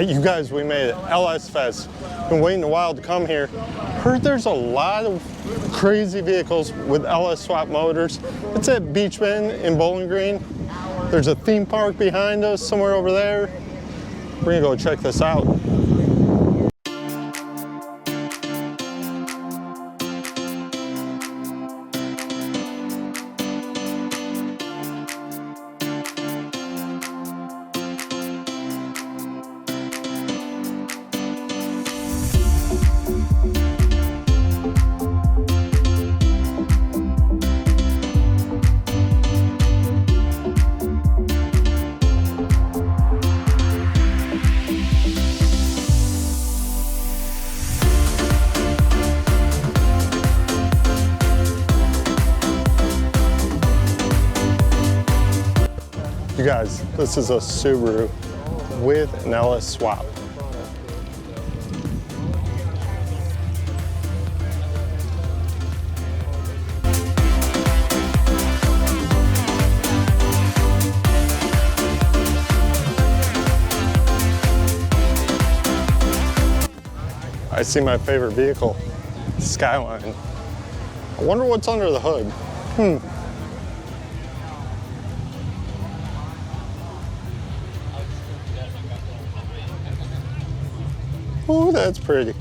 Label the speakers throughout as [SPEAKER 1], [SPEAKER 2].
[SPEAKER 1] You guys, we made it. Lsfest. Been waiting a while to come here. Heard there's a lot of crazy vehicles with LS swap motors. It's at Beach Bend in Bowling Green. There's a theme park behind us somewhere over there. We're gonna go check this out. You guys, this is a Subaru with an LS swap. I see my favorite vehicle, Skyline. I wonder what's under the hood. Oh, that's pretty.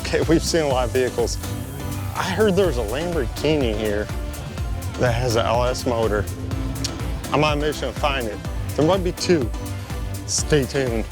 [SPEAKER 1] Okay, we've seen a lot of vehicles. I heard there's a Lamborghini here that has an LS motor. I'm on a mission to find it. There might be two. Stay tuned.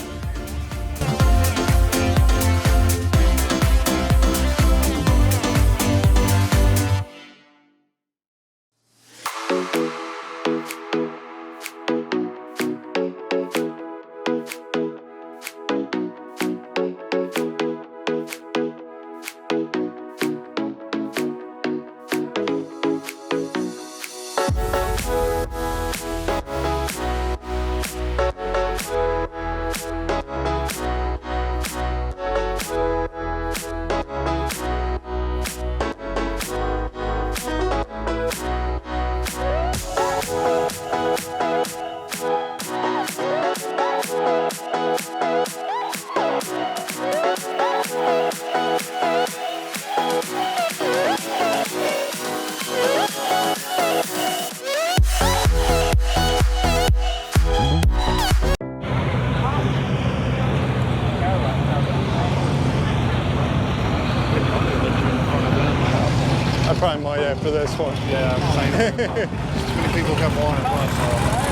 [SPEAKER 1] I probably might after this one.
[SPEAKER 2] Yeah, I'm saying too many people come on at once.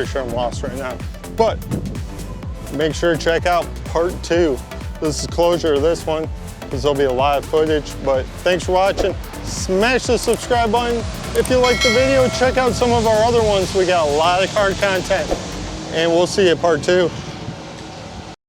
[SPEAKER 1] pretty sure I'm lost right now. But make sure to check out part 2. This is closure of this one, because there'll be a lot of footage. But thanks for watching. Smash the subscribe button. If you like the video, check out some of our other ones. We got a lot of car content. And we'll see you at part 2.